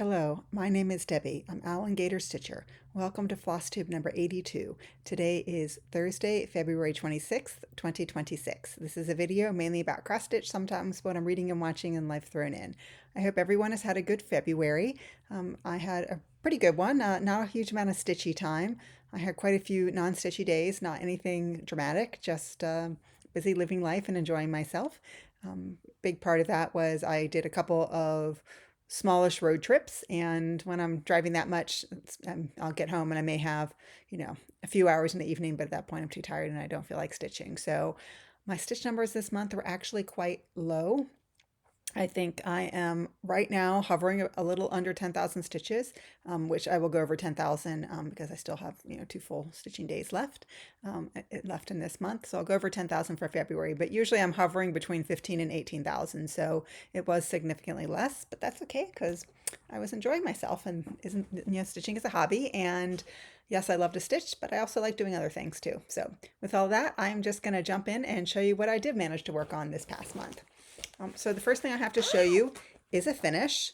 Hello, my name is Debbie. I'm Owlandgator Stitcher. Welcome to Flosstube number 82. Today is Thursday, February 26th, 2026. This is a video mainly about cross stitch, sometimes what I'm reading and watching and life thrown in. I hope everyone has had a good February. I had a pretty good one, not a huge amount of stitchy time. I had quite a few non-stitchy days, not anything dramatic, just busy living life and enjoying myself. Big part of that was I did a couple of smallish road trips, and when I'm driving that much, I'll get home and I may have, a few hours in the evening, but at that point I'm too tired and I don't feel like stitching. So my stitch numbers this month were actually quite low. I think I am right now hovering a little under 10,000 stitches, which I will go over 10,000 because I still have, two full stitching days left, left in this month. So I'll go over 10,000 for February, but usually I'm hovering between 15 and 18,000. So it was significantly less, but that's okay because I was enjoying myself, and stitching is a hobby. And yes, I love to stitch, but I also like doing other things too. So with all that, I'm just going to jump in and show you what I did manage to work on this past month. So the first thing I have to show you is a finish.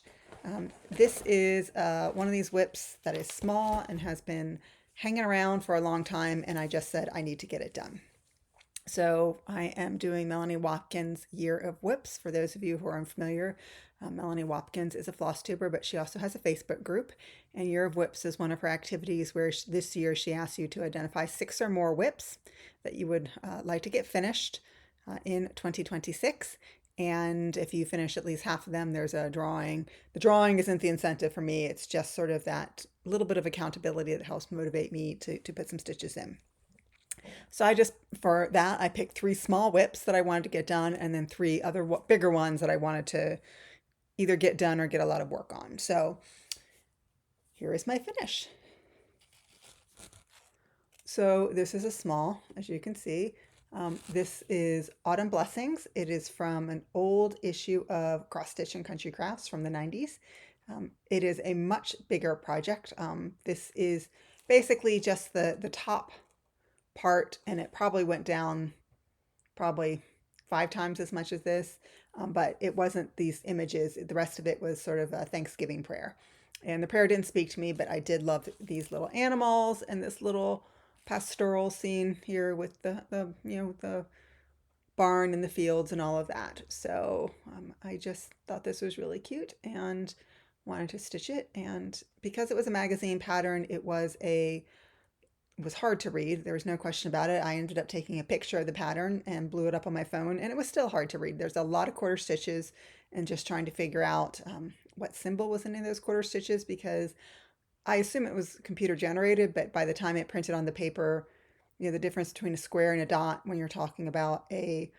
This is one of these whips that is small and has been hanging around for a long time, and I just said I need to get it done. So I am doing Melanie Watkins' Year of Whips. For those of you who are unfamiliar, Melanie Watkins is a Flosstuber, but she also has a Facebook group. And Year of Whips is one of her activities where this year she asks you to identify 6 or more whips that you would like to get finished in 2026. And if you finish at least half of them, there's a drawing. The drawing isn't the incentive for me. It's just sort of that little bit of accountability that helps motivate me to put some stitches in. So for that, I picked 3 small whips that I wanted to get done, and then 3 other bigger ones that I wanted to either get done or get a lot of work on. So here is my finish. So this is a small, as you can see. This is Autumn Blessings. It is from an old issue of Cross Stitch and Country Crafts from the 90s. It is a much bigger project. This is basically just the top part, and it probably went down probably 5 times as much as this, but it wasn't these images. The rest of it was sort of a Thanksgiving prayer. And the prayer didn't speak to me, but I did love these little animals and this little pastoral scene here with the barn and the fields and all of that. So I just thought this was really cute and wanted to stitch it. And because it was a magazine pattern, it was hard to read. There was no question about it. I ended up taking a picture of the pattern and blew it up on my phone, and it was still hard to read. There's a lot of quarter stitches, and just trying to figure out what symbol was in any of those quarter stitches, because I assume it was computer generated, but by the time it printed on the paper, the difference between a square and a dot when you're talking about a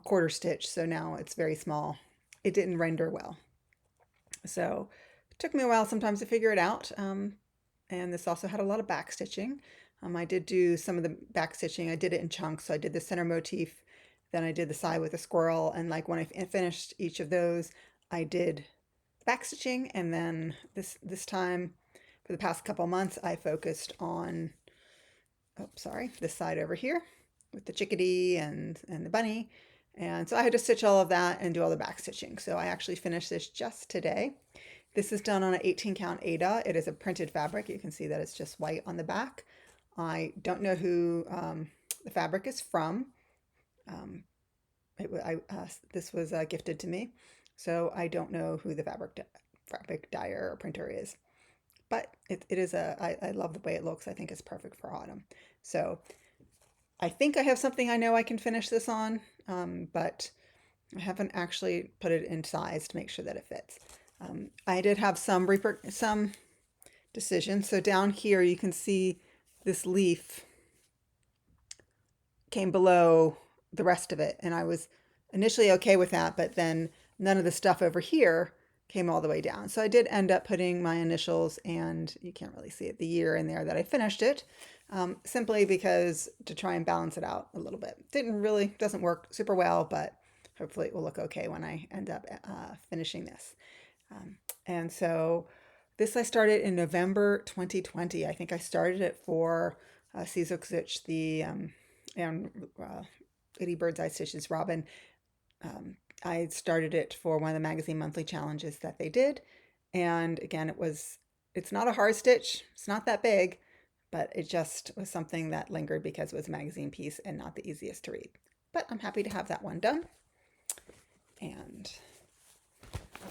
quarter stitch. So now it's very small. It didn't render well. So it took me a while sometimes to figure it out. And this also had a lot of back stitching. I did do some of the back stitching. I did it in chunks. So I did the center motif, then I did the side with a squirrel. And like when I finished each of those, I did back stitching. And then this time, for the past couple months, I focused on, this side over here with the chickadee and the bunny. And so I had to stitch all of that and do all the back stitching. So I actually finished this just today. This is done on an 18 count Aida. It is a printed fabric. You can see that it's just white on the back. I don't know who the fabric is from. This was gifted to me. So I don't know who the fabric dyer or printer is. But it is I love the way it looks. I think it's perfect for autumn. So I think I have something I know I can finish this on, but I haven't actually put it in size to make sure that it fits. I did have some decisions. So down here you can see this leaf came below the rest of it, and I was initially okay with that, but then none of the stuff over here came all the way down. So I did end up putting my initials, and you can't really see it, the year in there that I finished it, simply because to try and balance it out a little bit. Doesn't work super well, but hopefully it will look okay when I end up finishing this. And so this I started in November 2020. I think I started it for Sizokzich, the 80 Bird's Eye Stitches Robin. I started it for one of the magazine monthly challenges that they did, And again, it's not a hard stitch. It's not that big, but it just was something that lingered because it was a magazine piece and not the easiest to read. But I'm happy to have that one done. And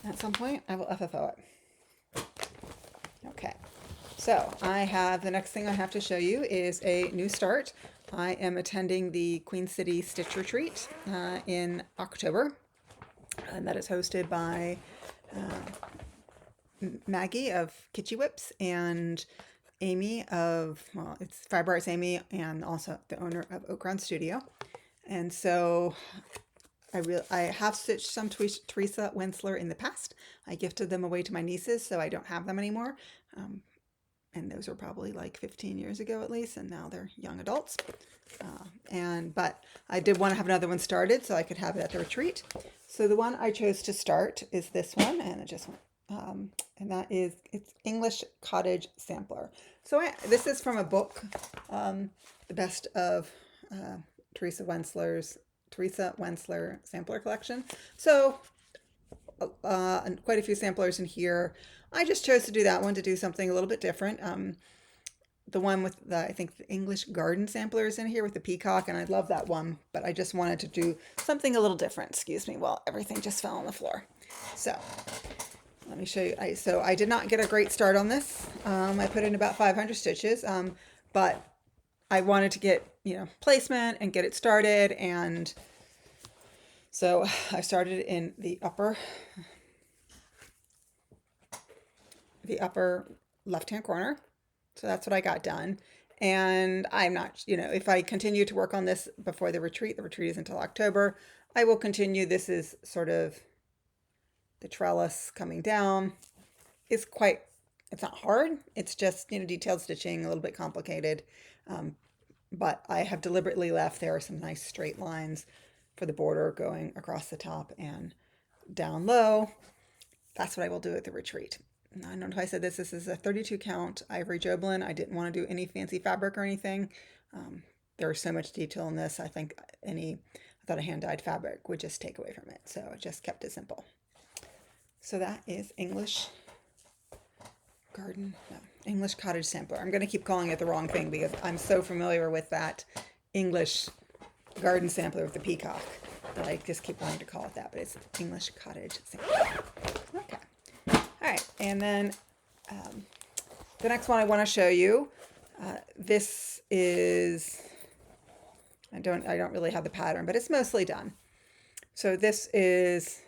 at some point, I will FFO it. Okay. So the next thing I have to show you is a new start. I am attending the Queen City Stitch Retreat in October, and that is hosted by Maggie of Kitschy Whips and Amy of, well, it's Fiber Arts Amy and also the owner of Oak Ground Studio. And so I have stitched some Teresa Wensler in the past. I gifted them away to my nieces, so I don't have them anymore. And those were probably like 15 years ago at least, and now they're young adults. But I did want to have another one started so I could have it at the retreat. So the one I chose to start is this one, and it just went, and that is, it's English Cottage Sampler. So this is from a book, The Best of Teresa Wensler Sampler Collection. So quite a few samplers in here. I just chose to do that one to do something a little bit different. The one with I think the English Garden Sampler is in here with the peacock, and I love that one, but I just wanted to do something a little different. Excuse me, well, everything just fell on the floor. So let me show you. So I did not get a great start on this. I put in about 500 stitches, but I wanted to get, placement and get it started. And so I started in the upper left-hand corner. So that's what I got done. And I'm not, if I continue to work on this before the retreat is until October, I will continue. This is sort of the trellis coming down. It's not hard. It's just, detailed stitching, a little bit complicated. But I have deliberately left there some nice straight lines for the border going across the top and down low. That's what I will do at the retreat. I don't know if I said this is a 32 count ivory Joblin. I didn't want to do any fancy fabric or anything. There's so much detail in this. I thought a hand-dyed fabric would just take away from it. So I just kept it simple. So that is English Cottage Sampler. I'm going to keep calling it the wrong thing because I'm so familiar with that English Garden Sampler with the peacock that I just keep wanting to call it that, but it's English Cottage Sampler. Okay. All right, and then the next one I want to show you, this is, I don't really have the pattern, but it's mostly done. So this is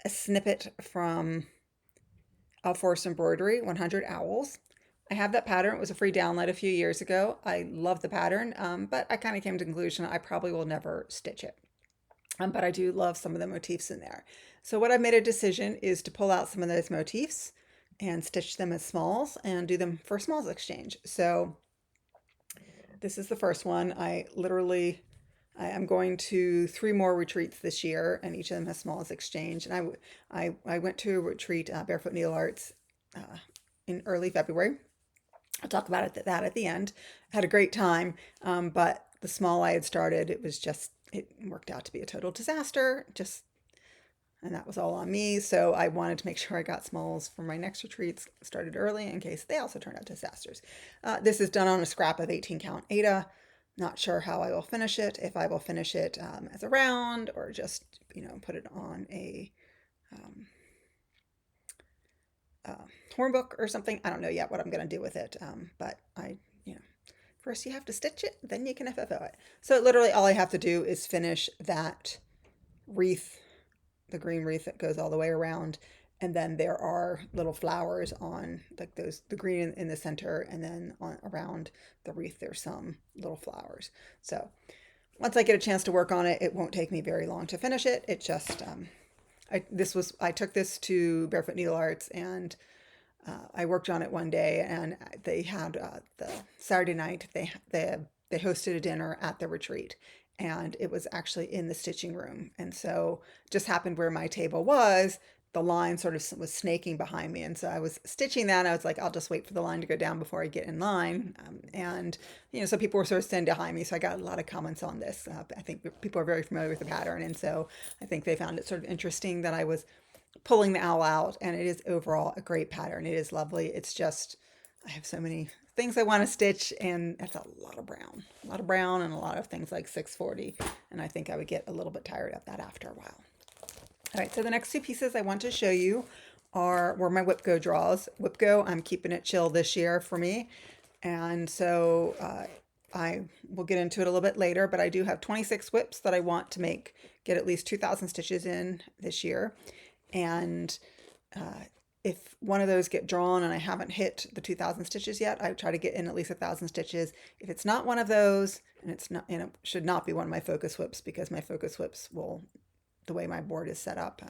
a snippet from Alforce Embroidery, 100 Owls. I have that pattern. It was a free download a few years ago. I love the pattern, but I kind of came to the conclusion I probably will never stitch it. But I do love some of the motifs in there. So what I made a decision is to pull out some of those motifs and stitch them as smalls and do them for smalls exchange. So this is the first one. I am going to 3 more retreats this year, and each of them has smalls exchange. And I went to a retreat, Barefoot Needle Arts, in early February. I'll talk about that at the end. I had a great time, but the small I had started, it worked out to be a total disaster. And that was all on me. So I wanted to make sure I got smalls for my next retreats started early in case they also turned out disasters. This is done on a scrap of 18 count Aida. Not sure how I will finish it, if I will finish it as a round or just, put it on a horn book or something. I don't know yet what I'm going to do with it, but first you have to stitch it, then you can FFO it. So literally all I have to do is finish that wreath, the green wreath that goes all the way around, and then there are little flowers on the green in the center, and then around the wreath there's some little flowers. So once I get a chance to work on it, it won't take me very long to finish it. It just I took this to Barefoot Needle Arts, and I worked on it one day, and they had the Saturday night they hosted a dinner at the retreat, and it was actually in the stitching room. And so just happened where my table was, the line sort of was snaking behind me. And so I was stitching that, and I was like, I'll just wait for the line to go down before I get in line. So people were sort of standing behind me. So I got a lot of comments on this. I think people are very familiar with the pattern. And so I think they found it sort of interesting that I was pulling the owl out, and it is overall a great pattern. It is lovely. It's just, I have so many things I want to stitch, and that's a lot of brown and a lot of things like 640. And I think I would get a little bit tired of that after a while. All right, so the next two pieces I want to show you were my Whipco draws. Whipco, I'm keeping it chill this year for me. And so I will get into it a little bit later, but I do have 26 whips that I want to get at least 2,000 stitches in this year. And if one of those get drawn and I haven't hit the 2,000 stitches yet, I try to get in at least 1,000 stitches. If it's not one of those, and it should not be one of my focus whips, because my focus whips will, the way my board is set up,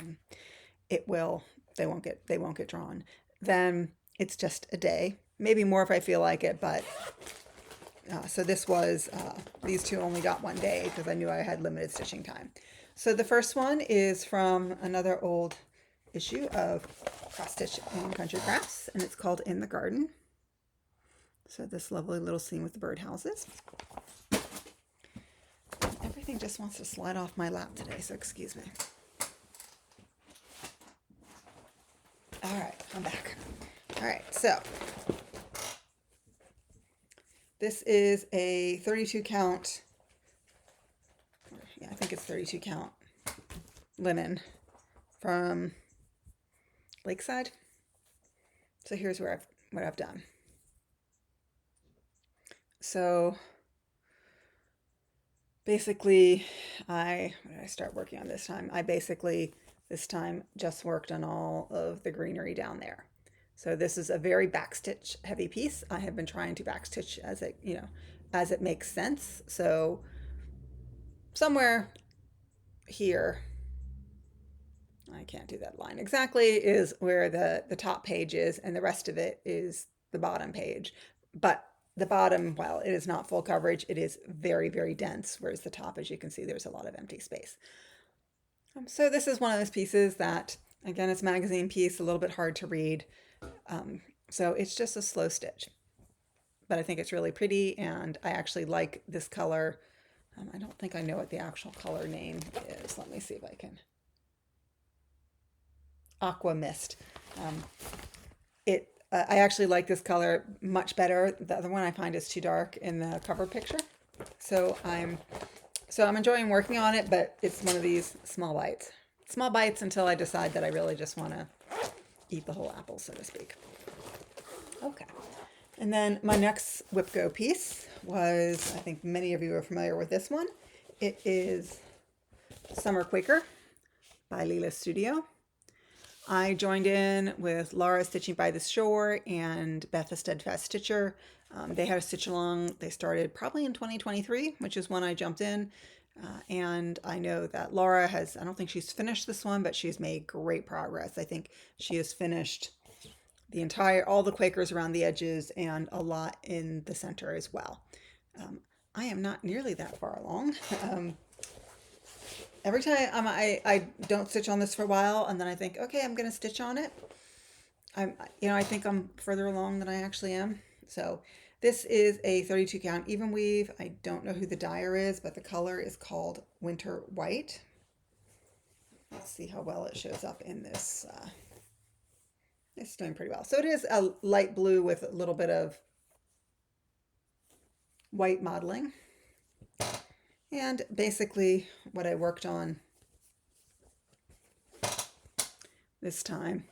they won't get drawn. Then it's just a day, maybe more if I feel like it, but so this was, these two only got one day because I knew I had limited stitching time. So the first one is from another old issue of Cross Stitch and Country Crafts, and it's called In the Garden. So this lovely little scene with the birdhouses. Everything just wants to slide off my lap today, so excuse me. All right, I'm back. All right, so this is a 32 count, yeah, I think it's 32 count linen from Lakeside. So here's what I've done. So basically, what did I start working on this time? I basically this time just worked on all of the greenery down there. So this is a very backstitch heavy piece. I have been trying to backstitch as it makes sense. So somewhere here, I can't do that line exactly, is where the top page is, and the rest of it is the bottom page. But the bottom, while it is not full coverage, it is very, very dense, whereas the top, as you can see, there's a lot of empty space. So this is one of those pieces that, again, it's a magazine piece, a little bit hard to read. So it's just a slow stitch, but I think it's really pretty, and I actually like this color. I don't think I know what the actual color name is. Let me see if I can. Aqua Mist. I actually like this color much better. The other one I find is too dark in the cover picture. So I'm enjoying working on it, but it's one of these small bites. Small bites until I decide that I really just want to eat the whole apple, so to speak. Okay. And then my next Whipco piece was, I think many of you are familiar with this one. It is Summer Quaker by Leela Studio. I joined in with Laura Stitching by the Shore and Beth, a Steadfast Stitcher. They had a stitch along. They started probably in 2023, which is when I jumped in. And I know that Laura I don't think she's finished this one, but she's made great progress. I think she has finished all the Quakers around the edges and a lot in the center as well. I am not nearly that far along. Every time I don't stitch on this for a while, and then I think, okay, I'm going to stitch on it. I think I'm further along than I actually am. So this is a 32 count even weave. I don't know who the dyer is, but the color is called Winter White. Let's see how well it shows up in this. It's doing pretty well. So it is a light blue with a little bit of white modeling. And basically what I worked on this time.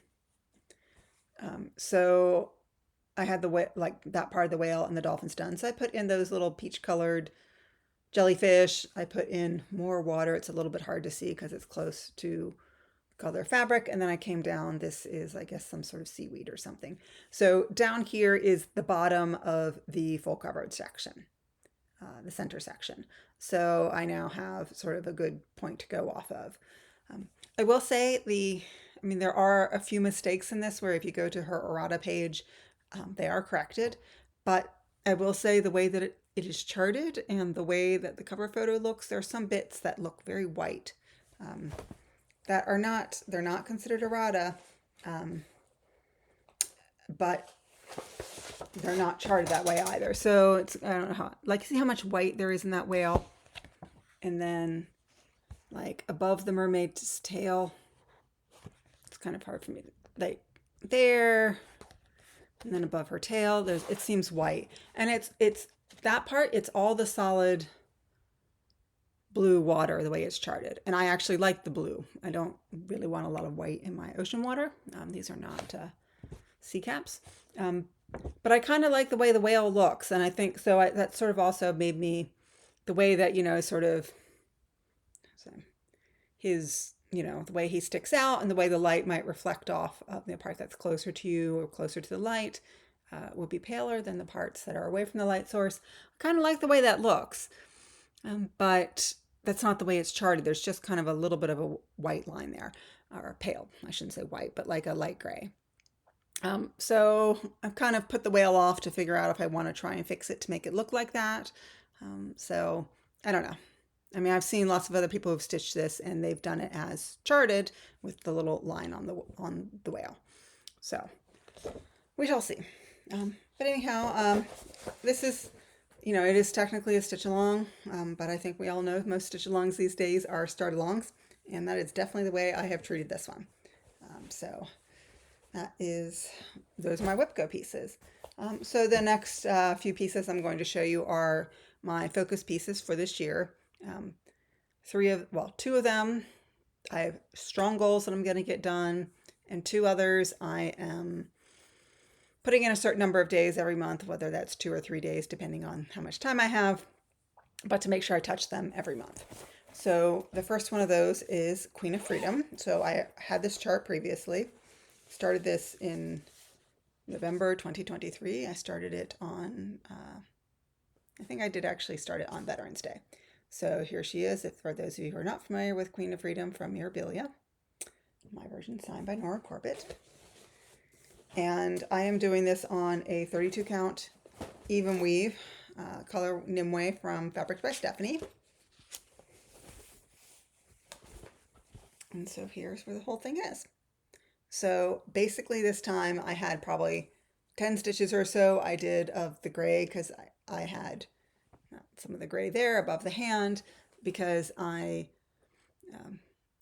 So I had that part of the whale and the dolphins done. So I put in those little peach colored jellyfish. I put in more water. It's a little bit hard to see because it's close to color fabric. And then I came down. This is, I guess, some sort of seaweed or something. So down here is the bottom of the full coverage section. The center section. So I now have sort of a good point to go off of. I will say there are a few mistakes in this where if you go to her errata page, they are corrected, but I will say the way that it is charted and the way that the cover photo looks, there are some bits that look very white they're not considered errata, but they're not charted that way either. So I don't know see how much white there is in that whale. And then like above the mermaid's tail, it's it's kind of hard for me to, like, there, and then above her tail, it seems white. And it's that part, it's all the solid blue water the way it's charted. And I actually like the blue. I don't really want a lot of white in my ocean water. These are not sea caps. But I kind of like the way the whale looks. And I think so that sort of also made me, the way that, you know, sort of his, you know, the way he sticks out and the way the light might reflect off of the part that's closer to you or closer to the light will be paler than the parts that are away from the light source. I kind of like the way that looks. But that's not the way it's charted. There's just kind of a little bit of a white line there, or pale. I shouldn't say white, but like a light gray. So I've kind of put the whale off to figure out if I want to try and fix it to make it look like that. So I don't know. I mean, I've seen lots of other people who've stitched this and they've done it as charted with the little line on the whale. So we shall see. But anyhow, this is, you know, it is technically a stitch along, but I think we all know most stitch alongs these days are start alongs, and that is definitely the way I have treated this one. So those are my Whipco pieces. So the next few pieces I'm going to show you are my focus pieces for this year. Two of them, I have strong goals that I'm going to get done, and 2 others I am putting in a certain number of days every month, whether that's 2 or 3 days, depending on how much time I have, but to make sure I touch them every month. So the first one of those is Queen of Freedom. So I had this chart previously, started this in November 2023. I started it on, I think I did actually start it on Veterans Day. So here she is, for those of you who are not familiar with Queen of Freedom from Mirabilia, my version signed by Nora Corbett. And I am doing this on a 32 count even weave color Nimue from Fabrics by Stephanie. And so here's where the whole thing is. So basically this time I had probably 10 stitches or so I did of the gray, because I had some of the gray there above the hand, because I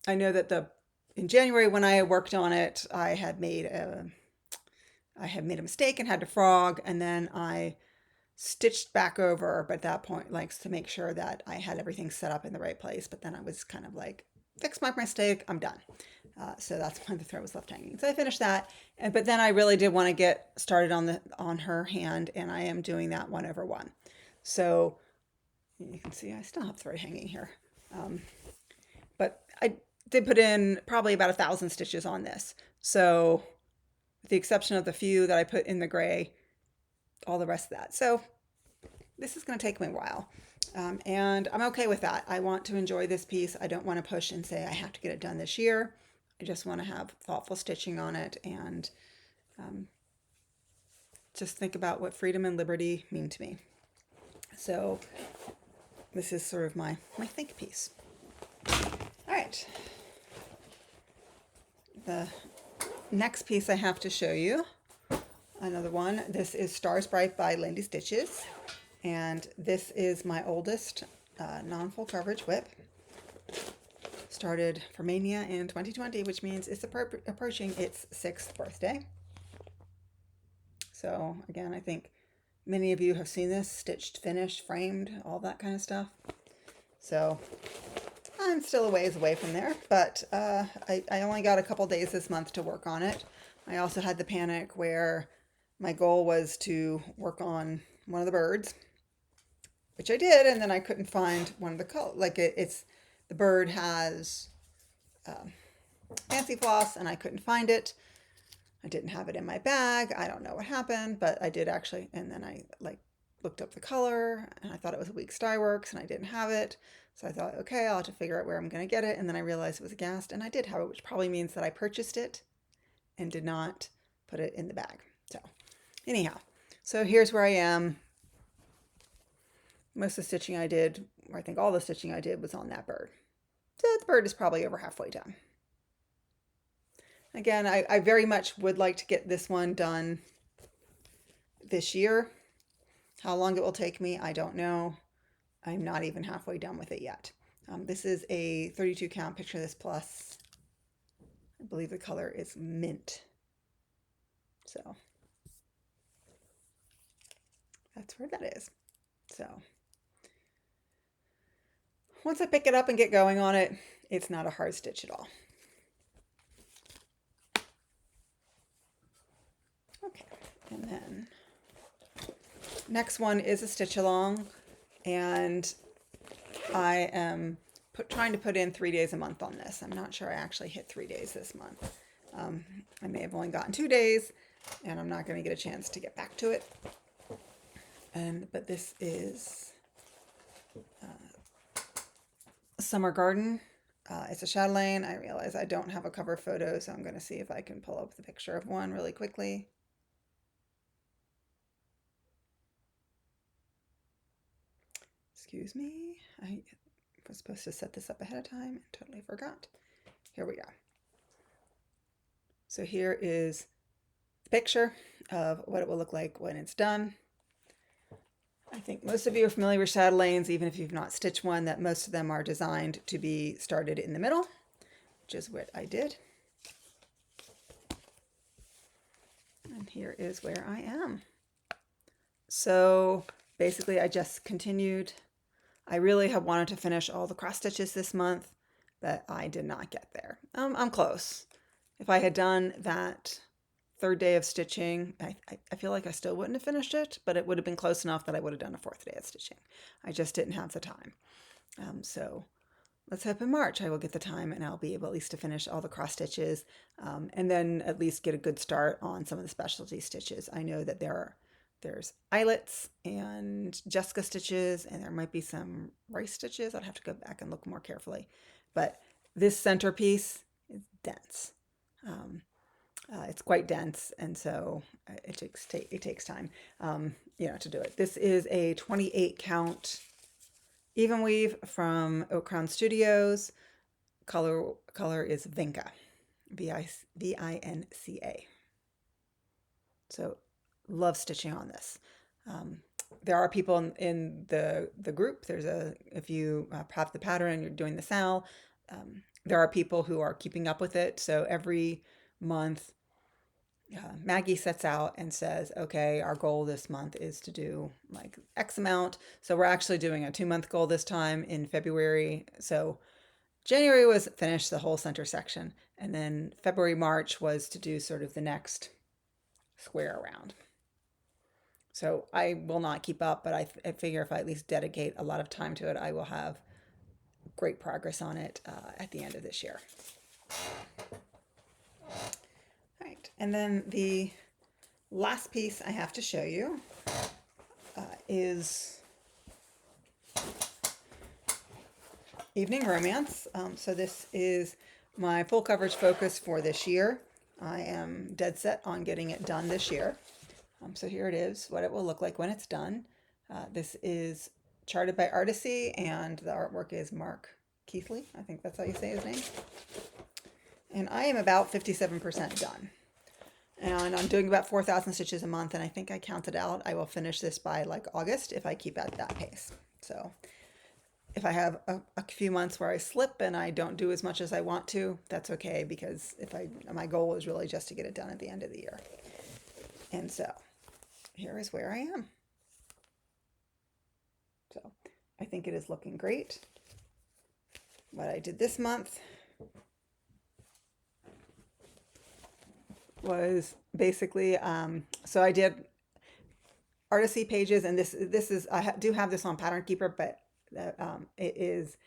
know that in January when I worked on it, I had made a mistake and had to frog, and then I stitched back over, but at that point, like, to make sure that I had everything set up in the right place. But then I was kind of like, fix my mistake, I'm done. So that's why the thread was left hanging. So I finished that, but then I really did want to get started on her hand, and I am doing that 1/1. So you can see I still have thread hanging here, but I did put in probably about 1,000 stitches on this. So with the exception of the few that I put in the gray, all the rest of that. So this is going to take me a while. And I'm okay with that. I want to enjoy this piece. I don't want to push and say I have to get it done this year. I just want to have thoughtful stitching on it, and just think about what freedom and liberty mean to me. So this is sort of my think piece. All right. The next piece I have to show you, another one. This is Stars Bright by Lindy Stitches. And this is my oldest non-full coverage whip. Started for Mania in 2020, which means it's approaching its 6th birthday. So again, I think many of you have seen this, stitched, finished, framed, all that kind of stuff. So I'm still a ways away from there, but I only got a couple days this month to work on it. I also had the panic where my goal was to work on one of the birds, which I did, and then I couldn't find one of the colors. Like the bird has fancy floss, and I couldn't find it. I didn't have it in my bag. I don't know what happened, but I did actually. And then I looked up the color, and I thought it was a Week Dye Works, and I didn't have it. So I thought, okay, I'll have to figure out where I'm going to get it. And then I realized it was a Gast, and I did have it, which probably means that I purchased it and did not put it in the bag. So anyhow, so here's where I am. Most of the stitching I did, or I think all the stitching I did, was on that bird. So the bird is probably over halfway done. Again, I very much would like to get this one done this year. How long it will take me, I don't know. I'm not even halfway done with it yet. This is a 32 count Picture This Plus. I believe the color is mint. So that's where that is. So once I pick it up and get going on it, it's not a hard stitch at all. Okay, and then next one is a stitch along, and I am trying to put in 3 days a month on this. I'm not sure I actually hit 3 days this month. I may have only gotten 2 days, and I'm not going to get a chance to get back to it. But this is Summer Garden. It's a chatelaine. I realize I don't have a cover photo, so I'm going to see if I can pull up the picture of one really quickly. Excuse me. I was supposed to set this up ahead of time and totally forgot. Here we go. So here is the picture of what it will look like when it's done. I think most of you are familiar with chatelaines, even if you've not stitched one, that most of them are designed to be started in the middle, which is what I did. And here is where I am. So basically I just continued. I really have wanted to finish all the cross stitches this month, but I did not get there. I'm close. If I had done that third day of stitching, I feel like I still wouldn't have finished it, but it would have been close enough that I would have done a fourth day of stitching. I just didn't have the time. So let's hope in March I will get the time and I'll be able at least to finish all the cross stitches, and then at least get a good start on some of the specialty stitches. I know that there's eyelets and Jessica stitches, and there might be some rice stitches. I'd have to go back and look more carefully. But this centerpiece is dense. It's quite dense, and so it takes time, to do it. This is a 28 count even weave from Oak Crown Studios. Color is Vinca, V-I-N-C-A. So love stitching on this. There are people in the group. If you have the pattern and you're doing the SAL, there are people who are keeping up with it. So every month, Maggie sets out and says, okay, our goal this month is to do like X amount. So we're actually doing a 2-month goal this time in February. So January was finish the whole center section. And then February, March was to do sort of the next square around. So I will not keep up, but I figure if I at least dedicate a lot of time to it, I will have great progress on it at the end of this year. All right, and then the last piece I have to show you is Evening Romance. So this is my full coverage focus for this year. I am dead set on getting it done this year. So here it is, what it will look like when it's done. This is charted by Artisy, and the artwork is Mark Keithley. I think that's how you say his name. And I am about 57% done. And I'm doing about 4,000 stitches a month, and I think I counted out. I will finish this by like August if I keep at that pace. So if I have a few months where I slip and I don't do as much as I want to, that's okay, because my goal is really just to get it done at the end of the year. And so here is where I am. So I think it is looking great. What I did this month was basically, so I did Artisy pages, and this is, I do have this on Pattern Keeper, but it is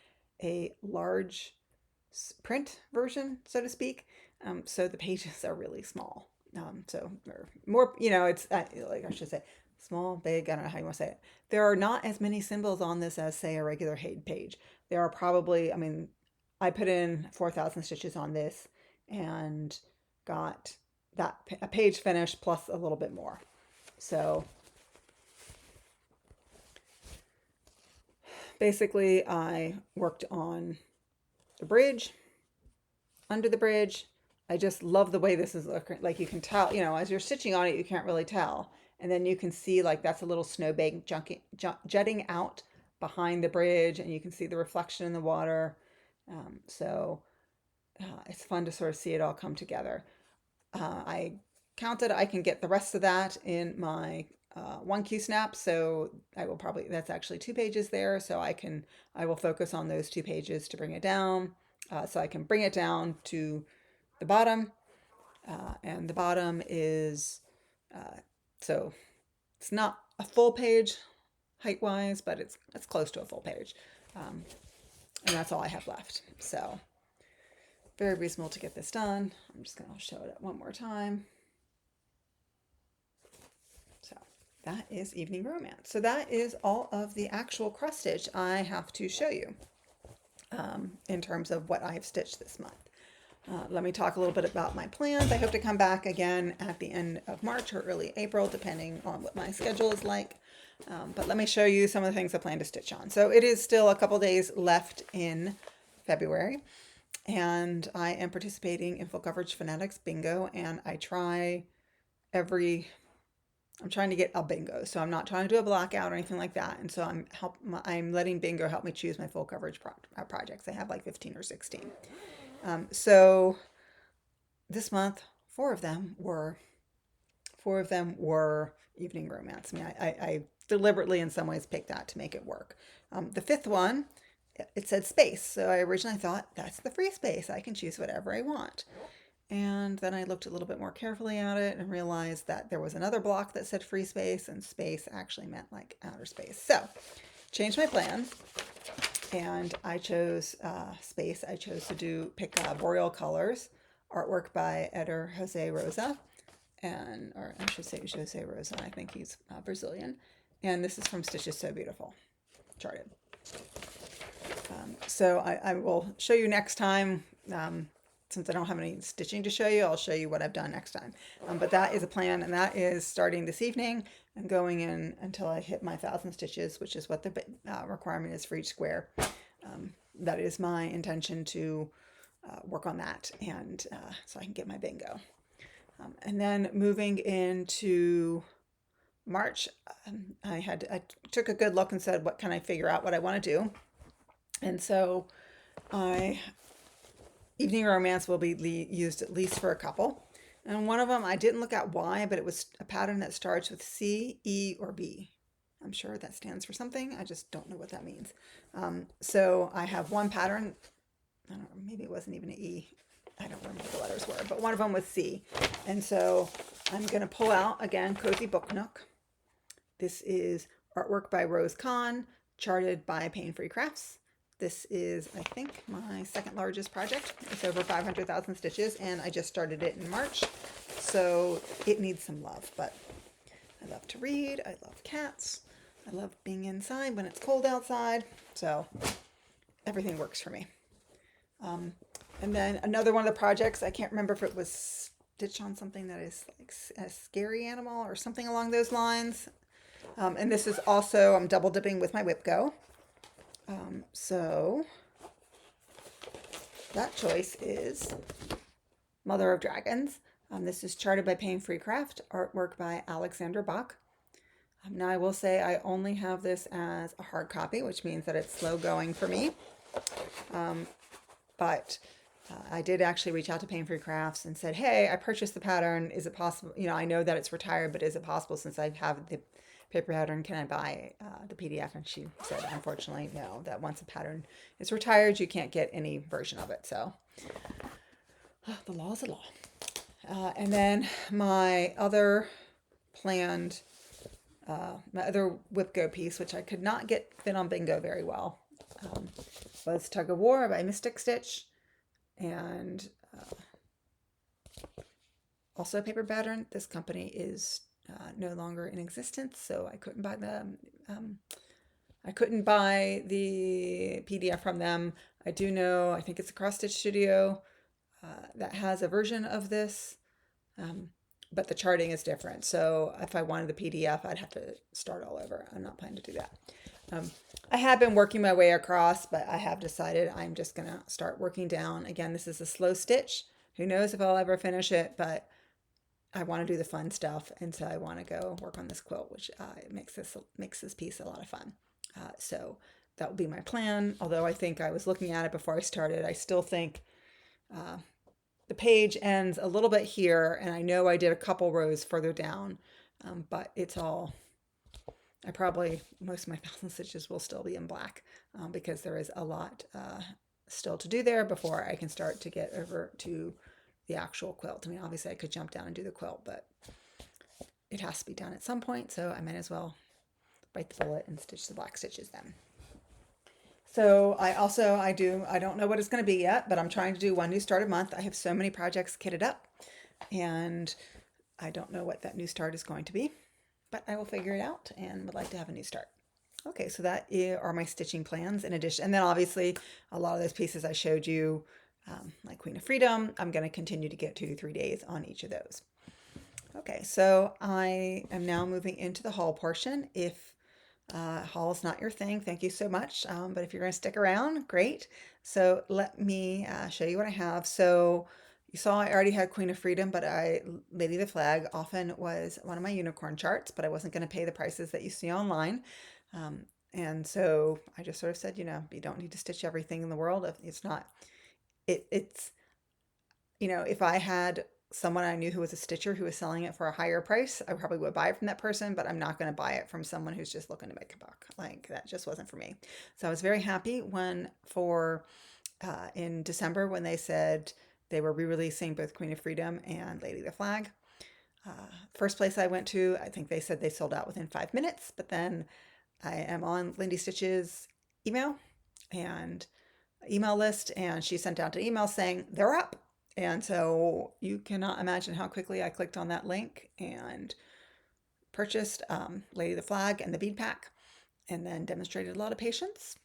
a large print version, so to speak. So the pages are really small. So they're more, it's like I should say small, big, I don't know how you want to say it. There are not as many symbols on this as, say, a regular Haid page. There are probably, I put in 4,000 stitches on this and got a page finished plus a little bit more. So basically I worked on the bridge, under the bridge. I just love the way this is looking. Like you can tell, as you're stitching on it, you can't really tell. And then you can see like that's a little snowbank jutting out behind the bridge, and you can see the reflection in the water. So it's fun to sort of see it all come together. I counted I can get the rest of that in my 1Q snap, so I will probably, that's actually 2 pages there, so I will focus on those 2 pages to bring it down, so I can bring it down to the bottom, and the bottom is, so it's not a full page height-wise, but it's close to a full page, and that's all I have left, so very reasonable to get this done. I'm just going to show it one more time. So that is Evening Romance. So that is all of the actual cross stitch I have to show you in terms of what I've stitched this month. Let me talk a little bit about my plans. I hope to come back again at the end of March or early April, depending on what my schedule is like. But let me show you some of the things I plan to stitch on. So it is still a couple days left in February, and I am participating in Full Coverage Fanatics Bingo, and I'm trying to get a bingo, so I'm not trying to do a blackout or anything like that. And so I'm letting bingo help me choose my full coverage projects. I have like 15 or 16. So this month, four of them were Evening Romance. I mean, I deliberately in some ways picked that to make it work. The fifth one, it said space. So I originally thought that's the free space. I can choose whatever I want. And then I looked a little bit more carefully at it and realized that there was another block that said free space, and space actually meant like outer space. So changed my plans, and I chose space. I chose to pick Boreal Colors, artwork by Eder Jose Rosa, or I should say Jose Rosa. I think he's Brazilian. And this is from Stitches So Beautiful, charted. So I will show you next time. Since I don't have any stitching to show you, I'll show you what I've done next time. But that is a plan, and that is starting this evening and going in until I hit my 1,000 stitches, which is what the requirement is for each square. That is my intention to work on that, and so I can get my bingo. And then moving into March, I took a good look and said, what can I figure out what I want to do? And so Evening Romance will be used at least for a couple. And one of them, I didn't look at why, but it was a pattern that starts with C, E, or B. I'm sure that stands for something. I just don't know what that means. So I have one pattern. I don't know, maybe it wasn't even an E. I don't remember what the letters were, but one of them was C. And so I'm going to pull out, again, Cozy Book Nook. This is artwork by Rose Kahn, charted by Pain Free Crafts. This is, I think, my second largest project. It's over 500,000 stitches, and I just started it in March, so it needs some love. But I love to read. I love cats. I love being inside when it's cold outside. So everything works for me. And then another one of the projects, I can't remember if it was stitch on something that is like a scary animal or something along those lines. And this is also, I'm double dipping with my Whip Go. So that choice is Mother of Dragons. This is charted by Pain Free Craft, artwork by Alexander Bach. Now I will say I only have this as a hard copy, which means that it's slow going for me. But I did actually reach out to Pain Free Crafts and said, hey, I purchased the pattern. Is it possible? You know, I know that it's retired, but is it possible, since I have the paper pattern, can I buy the PDF? And she said, unfortunately, no, that once a pattern is retired, you can't get any version of it. So the law is the law. And then my other planned, my other Whip Go piece, which I could not get fit on bingo very well, was Tug of War by Mystic Stitch, and also a paper pattern. This company is no longer in existence, so I couldn't buy the PDF from them. I do know, I think it's a Cross Stitch Studio that has a version of this, but the charting is different. So if I wanted the PDF, I'd have to start all over. I'm not planning to do that. I have been working my way across, but I have decided I'm just going to start working down. Again, this is a slow stitch. Who knows if I'll ever finish it, but I want to do the fun stuff, and so I want to go work on this quilt, which makes this piece a lot of fun. So that will be my plan. Although I think I was looking at it before I started, I still think uh, the page ends a little bit here, and I know I did a couple rows further down, but it's all, most of my 1,000 stitches will still be in black, because there is a lot still to do there before I can start to get over to the actual quilt. I mean, obviously I could jump down and do the quilt, but it has to be done at some point, so I might as well bite the bullet and stitch the black stitches then. So I don't know what it's going to be yet, but I'm trying to do one new start a month. I have so many projects kitted up, and I don't know what that new start is going to be, but I will figure it out and would like to have a new start. Okay, so that are my stitching plans in addition. And then obviously a lot of those pieces I showed you, like Queen of Freedom, I'm going to continue to get 2 to 3 days on each of those. Okay, so I am now moving into the haul portion. If haul is not your thing, thank you so much. But if you're going to stick around, great. So let me show you what I have. So you saw I already had Queen of Freedom, but Lady of the Flag often was one of my unicorn charts, but I wasn't going to pay the prices that you see online. And so I just sort of said, you know, you don't need to stitch everything in the world. If it's not, it's, you know, if I had someone I knew who was a stitcher who was selling it for a higher price, I probably would buy it from that person, but I'm not going to buy it from someone who's just looking to make a buck. Like that just wasn't for me. So I was very happy in December when they said they were re-releasing both Queen of Freedom and Lady of the Flag. First place I went to, I think they said they sold out within 5 minutes, but then I am on Lindy Stitch's email and email list, and she sent out an email saying they're up. And so you cannot imagine how quickly I clicked on that link and purchased Lady of the Flag and the bead pack, and then demonstrated a lot of patience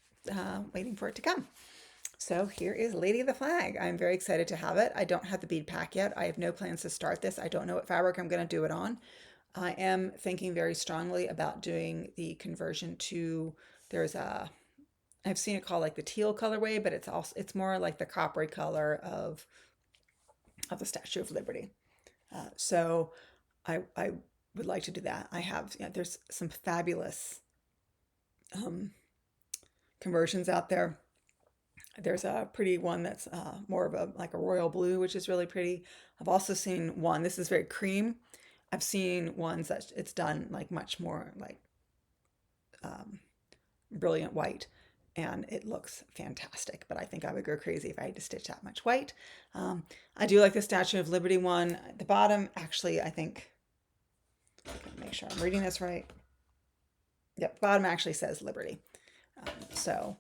waiting for it to come. So here is Lady of the Flag. I'm very excited to have it. I don't have the bead pack yet. I have no plans to start this. I don't know what fabric I'm going to do it on. I am thinking very strongly about doing the conversion to, I've seen it called like the teal colorway, but it's more like the coppery color of the Statue of Liberty. So I would like to do that. There's some fabulous conversions out there. There's a pretty one that's more of like a royal blue, which is really pretty. I've also seen one, this is very cream. I've seen ones that it's done like much more like brilliant white, and it looks fantastic, but I think I would go crazy if I had to stitch that much white. I do like the Statue of Liberty one. At the bottom, actually, I think, make sure I'm reading this right. Yep, bottom actually says Liberty. So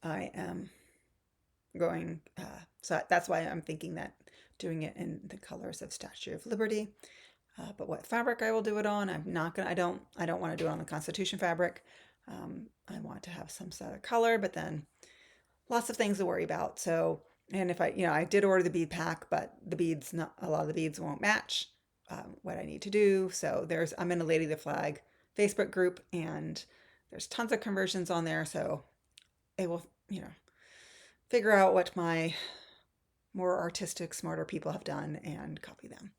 I am going, so that's why I'm thinking that doing it in the colors of Statue of Liberty. But what fabric I will do it on, I don't want to do it on the Constitution fabric. I want to have some sort of color, but then lots of things to worry about. So, and if I did order the bead pack, but a lot of the beads won't match what I need to do. So I'm in a Lady of the Flag Facebook group, and there's tons of conversions on there. So it will, figure out what my more artistic, smarter people have done and copy them.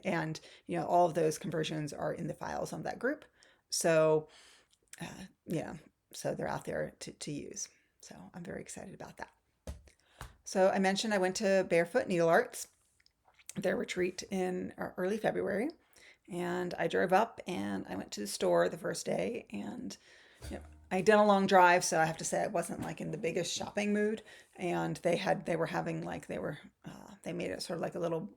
And all of those conversions are in the files on that group. So, so they're out there to use. So I'm very excited about that. So I mentioned I went to Barefoot Needle Arts, their retreat in early February, and I drove up and I went to the store the first day, and I did a long drive, so I have to say I wasn't like in the biggest shopping mood. And they made it sort of like a little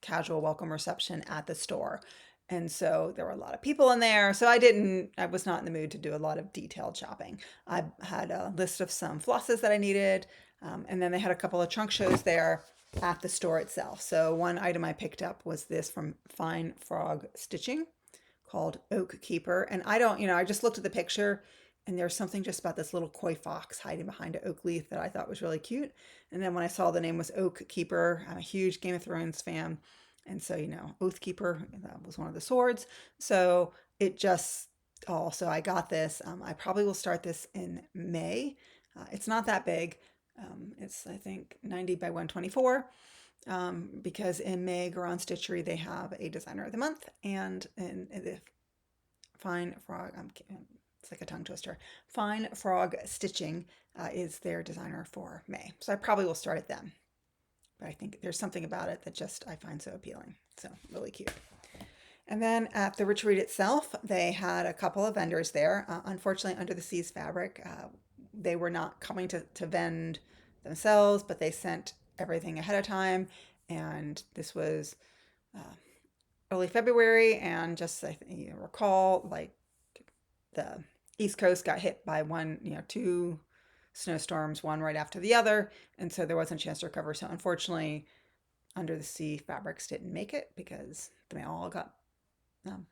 casual welcome reception at the store. And so there were a lot of people in there. So I was not in the mood to do a lot of detailed shopping. I had a list of some flosses that I needed. And then they had a couple of trunk shows there at the store itself. So one item I picked up was this from Fine Frog Stitching called Oak Keeper. And I just looked at the picture, and there's something just about this little koi fox hiding behind an oak leaf that I thought was really cute. And then when I saw the name was Oak Keeper, I'm a huge Game of Thrones fan. And so, Oathkeeper, that was one of the swords. So so I got this. I probably will start this in May. It's not that big. It's, I think, 90 by 124. Because in May, Garon Stitchery, they have a designer of the month. And in the Fine Frog, it's like a tongue twister. Fine Frog Stitching is their designer for May. So I probably will start it then. but I think there's something about it that just I find so appealing. So really cute. And then at the retreat itself, they had a couple of vendors there. Unfortunately, Under the Seas Fabric, they were not coming to vend themselves, but they sent everything ahead of time. And this was uh, early February, and just I recall, like the East Coast got hit by two snowstorms, one right after the other, and so there wasn't a chance to recover. So unfortunately, Under the Sea Fabrics didn't make it because the mail all got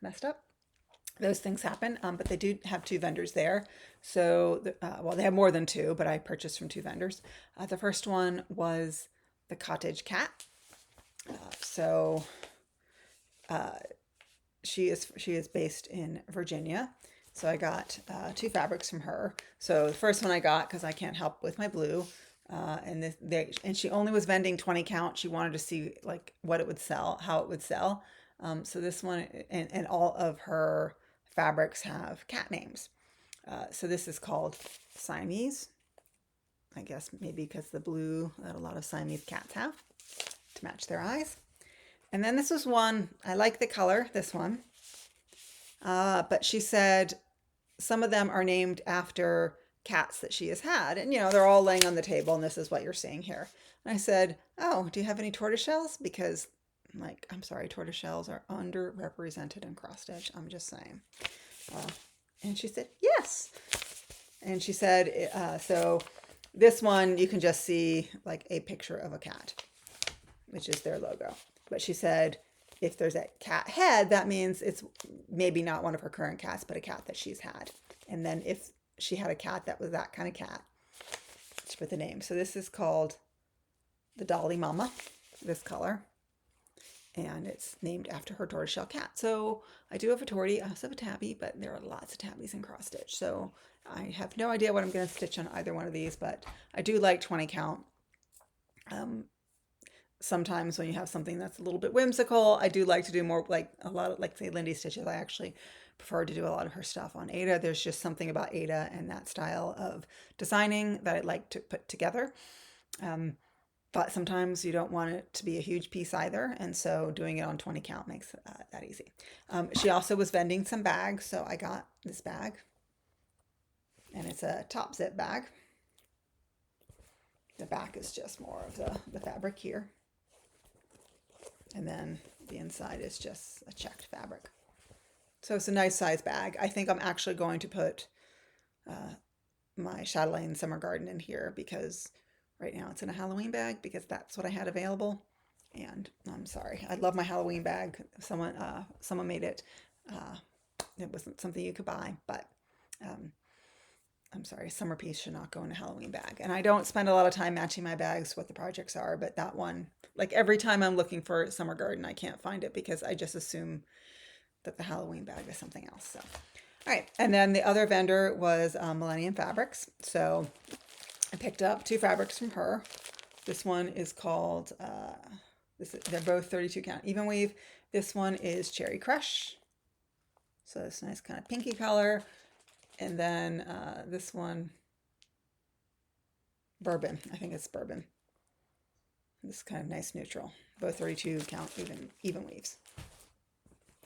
messed up. Those things happen, but they do have two vendors there. So, well, they have more than two, but I purchased from two vendors. The first one was the Cottage Cat. So she is based in Virginia. So I got two fabrics from her. So the first one I got because I can't help with my blue, and she only was vending 20 count. She wanted to see like what it would sell, how it would sell. So this one and all of her fabrics have cat names. So this is called Siamese. I guess maybe because the blue that a lot of Siamese cats have to match their eyes. And then this was one, I like the color, this one. But she said some of them are named after cats that she has had. And, they're all laying on the table, and this is what you're seeing here. And I said, oh, do you have any tortoiseshells? Because, I'm sorry, tortoiseshells are underrepresented in cross stitch. I'm just saying. And she said, yes. And she said, so this one, you can just see like a picture of a cat, which is their logo. But she said, if there's a cat head, that means it's maybe not one of her current cats, but a cat that she's had. And then if she had a cat that was that kind of cat, she put the name. So this is called the Dolly Mama, this color. And it's named after her tortoiseshell cat. So I do have a tortie, I also have a tabby, but there are lots of tabbies in cross stitch. So I have no idea what I'm going to stitch on either one of these, but I do like 20 count. Sometimes when you have something that's a little bit whimsical, I do like to do more, like a lot of, like say Lindy stitches. I actually prefer to do a lot of her stuff on Ada. There's just something about Ada and that style of designing that I like to put together. But sometimes you don't want it to be a huge piece either. And so doing it on 20 count makes that easy. She also was vending some bags. So I got this bag, and it's a top zip bag. The back is just more of the fabric here. And then the inside is just a checked fabric. So it's a nice size bag. I think I'm actually going to put my Chatelaine Summer Garden in here because right now it's in a Halloween bag because that's what I had available. And I'm sorry, I love my Halloween bag. Someone made it. It wasn't something you could buy, but I'm sorry, summer piece should not go in a Halloween bag. And I don't spend a lot of time matching my bags what the projects are, but that one, like every time I'm looking for Summer Garden, I can't find it because I just assume that the Halloween bag is something else. So, all right. And then the other vendor was Millennium Fabrics. So I picked up two fabrics from her. This one is called, they're both 32 count even weave. This one is Cherry Crush. So it's nice kind of pinky color. And then this one, Bourbon. I think it's Bourbon. This kind of nice neutral. Both 32 count even weaves.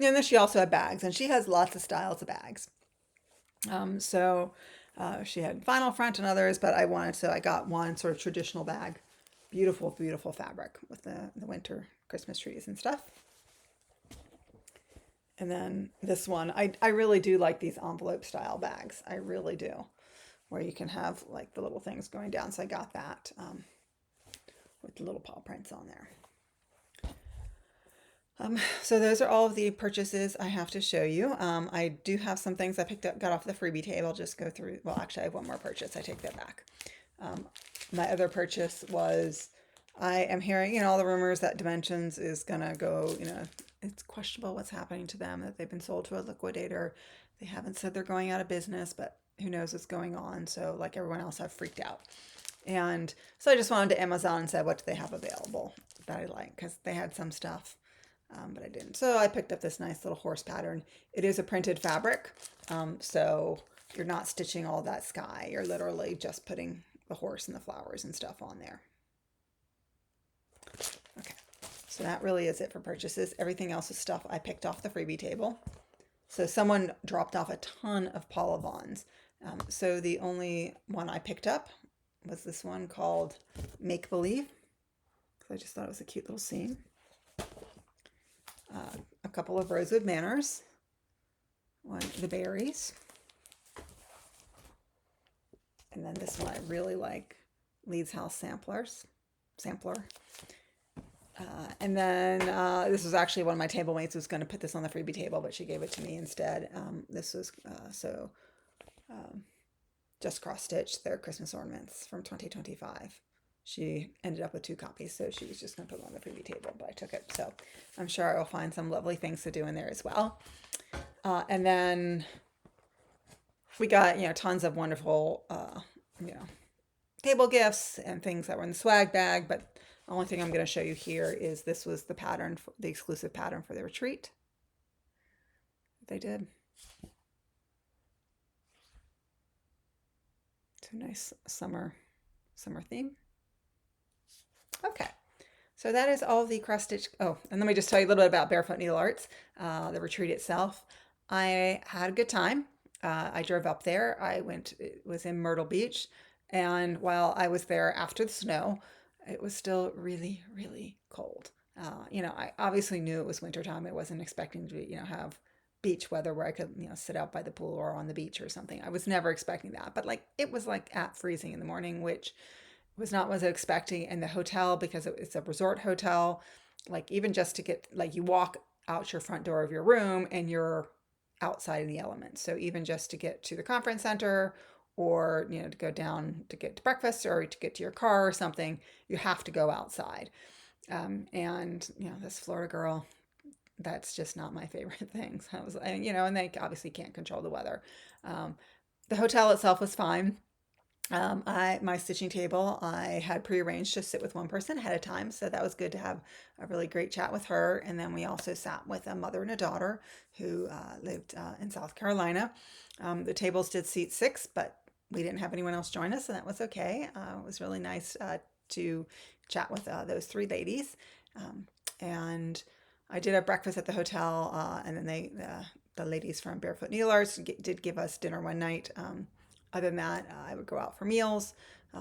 And then she also had bags, and she has lots of styles of bags. So she had vinyl front and others, but I got one sort of traditional bag. Beautiful, beautiful fabric with the winter Christmas trees and stuff. And then this one, I really do like these envelope style bags. I really do. Where you can have like the little things going down. So I got that with the little paw prints on there. So those are all of the purchases I have to show you. I do have some things I picked up, got off the freebie table. Just go through. Well, actually, I have one more purchase. I take that back. My other purchase was, I am hearing, all the rumors that Dimensions is going to go, it's questionable what's happening to them, that they've been sold to a liquidator. They haven't said they're going out of business, but who knows what's going on. So like everyone else, I've freaked out. And so I just wanted to Amazon and said, what do they have available that I like? Because they had some stuff, but I didn't. So I picked up this nice little horse pattern. It is a printed fabric. So you're not stitching all that sky. You're literally just putting the horse and the flowers and stuff on there. Okay, so that really is it for purchases. Everything else is stuff I picked off the freebie table. So someone dropped off a ton of Paula Vons. So the only one I picked up was this one called Make Believe. I just thought it was a cute little scene. A couple of Rosewood Manners. One, the berries. And then this one I really like, Leeds House Sampler. And then this was actually one of my table mates was going to put this on the freebie table, but she gave it to me instead. This was just cross stitch their Christmas ornaments from 2025. She ended up with 2 copies, so she was just going to put them on the freebie table, but I took it. So I'm sure I will find some lovely things to do in there as well. And then we got, tons of wonderful, table gifts and things that were in the swag bag. But the only thing I'm going to show you here is this was the pattern, the exclusive pattern for the retreat. They did. It's a nice summer theme. Okay. So that is all the cross stitch. Oh, and let me just tell you a little bit about Barefoot Needle Arts, the retreat itself. I had a good time. I drove up there. It was in Myrtle Beach. And while I was there after the snow, it was still really, really cold. I obviously knew it was wintertime. I wasn't expecting to, have beach weather where I could, sit out by the pool or on the beach or something. I was never expecting that. But it was at freezing in the morning, which was not what I was expecting. And the hotel, because it's a resort hotel, even just to get, you walk out your front door of your room and you're outside in the elements. So even just to get to the conference center or, to go down to get to breakfast or to get to your car or something, you have to go outside. And, this Florida girl, that's just not my favorite thing. So I was, and they obviously can't control the weather. The hotel itself was fine. My stitching table, I had prearranged to sit with one person ahead of time, so that was good to have a really great chat with her. And then we also sat with a mother and a daughter who lived in South Carolina. The tables did seat 6, but we didn't have anyone else join us, and that was okay. It was really nice to chat with those 3 ladies. And I did have breakfast at the hotel, and then the ladies from Barefoot Needle Arts did give us dinner one night. Other than that, I would go out for meals.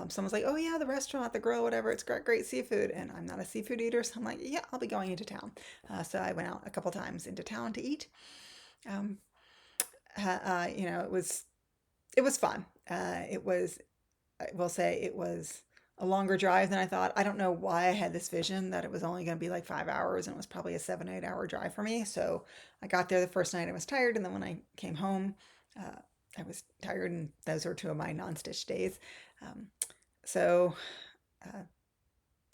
Someone's like, "Oh yeah, the restaurant, the grill, whatever. It's great seafood." And I'm not a seafood eater, so I'm like, "Yeah, I'll be going into town." So I went out a couple times into town to eat. Um, it was fun. I will say, it was a longer drive than I thought. I don't know why I had this vision that it was only going to be 5 hours, and it was probably a 7, 8 hour drive for me. So I got there the first night, I was tired, and then when I came home, uh, I was tired, and those were 2 of my non-stitch days. Um, so uh,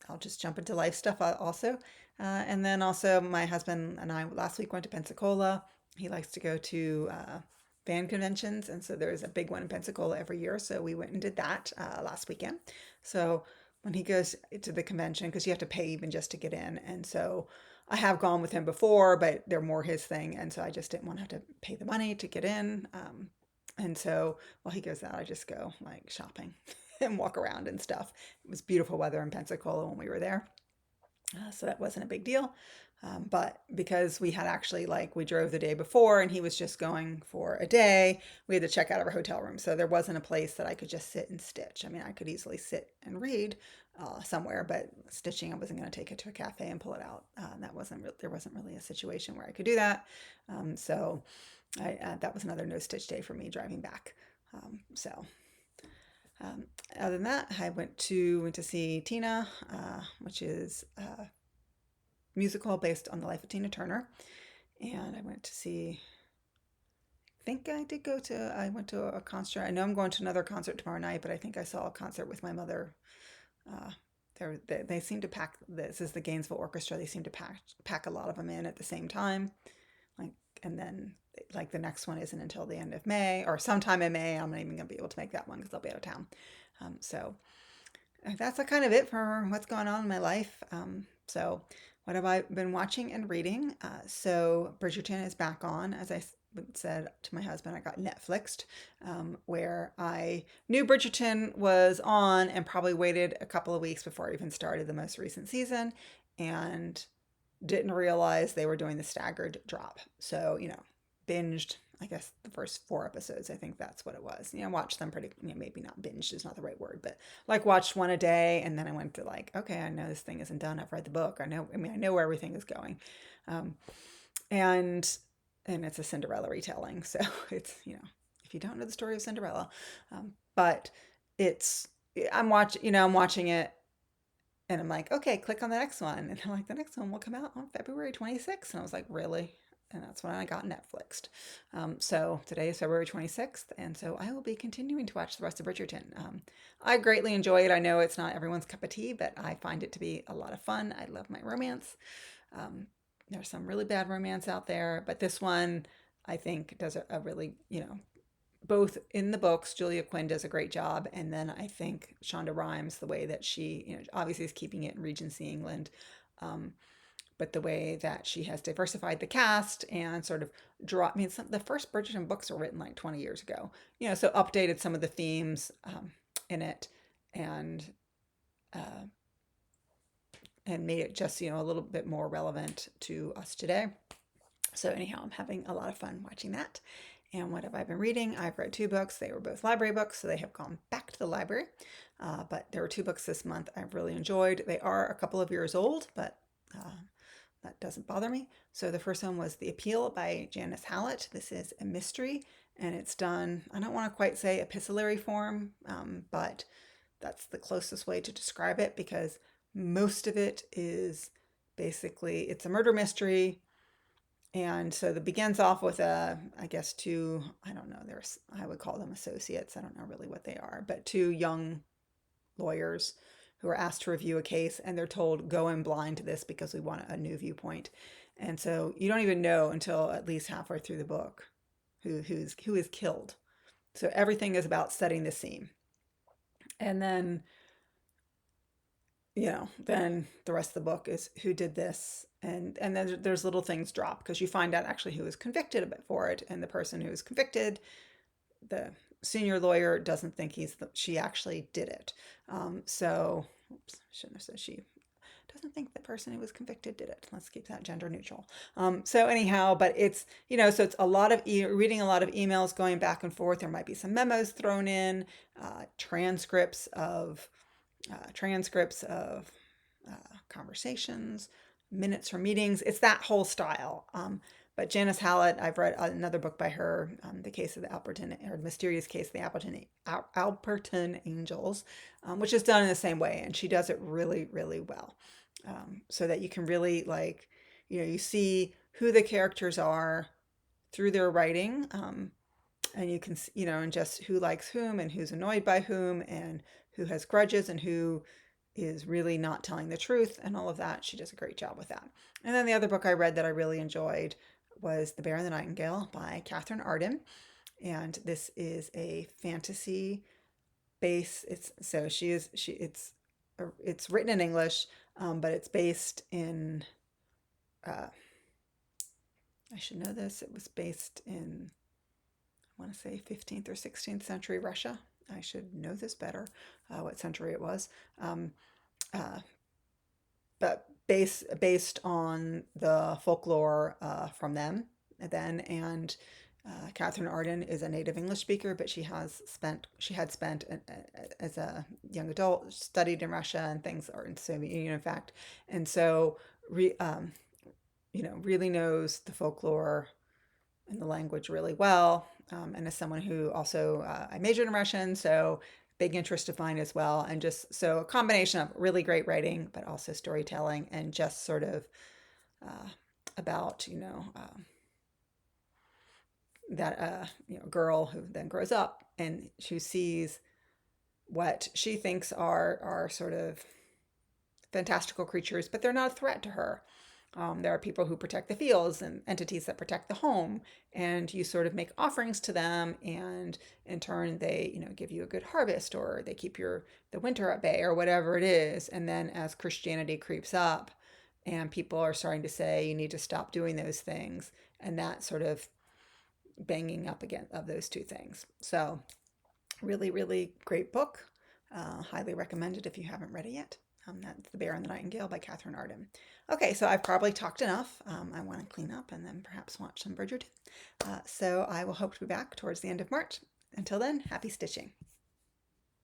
I'll just jump into life stuff also. And then also, my husband and I last week went to Pensacola. He likes to go to band conventions, and so there's a big one in Pensacola every year. So we went and did that last weekend. So when he goes to the convention, because you have to pay even just to get in, and so I have gone with him before, but they're more his thing, and so I just didn't want to have to pay the money to get in. And so while he goes out, I just go shopping and walk around and stuff. It was beautiful weather in Pensacola when we were there. So that wasn't a big deal. But because we had actually, we drove the day before and he was just going for a day, we had to check out of our hotel room. So there wasn't a place that I could just sit and stitch. I mean, I could easily sit and read somewhere, but stitching, I wasn't going to take it to a cafe and pull it out. There wasn't really a situation where I could do that. So that was another no stitch day for me driving back. So other than that, I went to see Tina, which is a musical based on the life of Tina Turner. And I went to see, I think I went to a concert. I know I'm going to another concert tomorrow night, but I think I saw a concert with my mother. Uh, they seem to pack, this is the Gainesville Orchestra, they seem to pack a lot of them in at the same time. And then the next one isn't until the end of May or sometime in May. I'm not even going to be able to make that one because I'll be out of town. So that's kind of it for what's going on in my life. So What have I been watching and reading? So Bridgerton is back on. As I said to my husband, I got Netflixed, where I knew Bridgerton was on and probably waited a couple of weeks before I even started the most recent season, and didn't realize they were doing the staggered drop. So, binged, I guess, the first 4 episodes. I think that's what it was. Watched them pretty, maybe not binged is not the right word, but like watched one a day. And then I went to like, okay, I know this thing isn't done. I've read the book. I know where everything is going. Um, and, and it's a Cinderella retelling. So it's, if you don't know the story of Cinderella, but it's, I'm watching it and I'm like, okay, click on the next one. And they're like, the next one will come out on February 26th. And I was like, really? And that's when I got Netflixed. So today is February 26th. And so I will be continuing to watch the rest of Bridgerton. I greatly enjoy it. I know it's not everyone's cup of tea, but I find it to be a lot of fun. I love my romance. Um, there's some really bad romance out there, but this one I think does a really, both in the books, Julia Quinn does a great job, and then I think Shonda Rhimes, the way that she, obviously is keeping it in Regency England, um, but the way that she has diversified the cast and sort of the first Bridgerton books were written like 20 years ago, so updated some of the themes in it, and uh, and made it just, a little bit more relevant to us today. So anyhow, I'm having a lot of fun watching that. And what have I been reading? I've read 2 books. They were both library books, so they have gone back to the library. But there were 2 books this month I've really enjoyed. They are a couple of years old, but that doesn't bother me. So the first one was The Appeal by Janice Hallett. This is a mystery, and it's done, I don't want to quite say epistolary form, but that's the closest way to describe it, because most of it is basically, it's a murder mystery. And so it begins off with I guess 2, I don't know, I would call them associates. I don't know really what they are, but 2 young lawyers who are asked to review a case, and they're told, go in blind to this because we want a new viewpoint. And so you don't even know until at least halfway through the book who is killed. So everything is about setting the scene. And then then the rest of the book is who did this, and then there's little things drop because you find out actually who was convicted for it, and the person who was convicted, the senior lawyer, doesn't think she actually did it. So, oops, I shouldn't have said she. Doesn't think the person who was convicted did it. Let's keep that gender neutral. So anyhow, but it's, so it's a lot of reading a lot of emails going back and forth. There might be some memos thrown in, transcripts of conversations, minutes from meetings. It's that whole style. But Janice Hallett, I've read another book by her, The Case of the Alperton, or Mysterious Case of the Alperton Angels, which is done in the same way. And she does it really, really well. So that you can really, like, you see who the characters are through their writing. And you can, and just who likes whom and who's annoyed by whom and who has grudges and who is really not telling the truth and all of that. She does a great job with that. And then the other book I read that I really enjoyed was The Bear and the Nightingale by Catherine Arden. And this is a fantasy base. It's written in English, but it's based in, I should know this. It was based in, I want to say 15th or 16th century Russia. I should know this better, what century it was. But based on the folklore from then. And Catherine Arden is a native English speaker, but she had spent as a young adult, studied in Russia and things, or in the Soviet Union, in fact, and so really knows the folklore and the language really well. And as someone who also, I majored in Russian, so big interest of mine as well. And just so a combination of really great writing, but also storytelling, and just sort of about, that girl who then grows up and who sees what she thinks are sort of fantastical creatures, but they're not a threat to her. There are people who protect the fields and entities that protect the home, and you sort of make offerings to them, and in turn they, give you a good harvest, or they keep the winter at bay, or whatever it is. And then as Christianity creeps up, and people are starting to say you need to stop doing those things, and that sort of banging up again of those two things. So really, really great book. Highly recommended if you haven't read it yet. That's The Bear and the Nightingale by Catherine Arden. Okay, so I've probably talked enough. I want to clean up and then perhaps watch some Bridgerton. So I will hope to be back towards the end of March. Until then, happy stitching.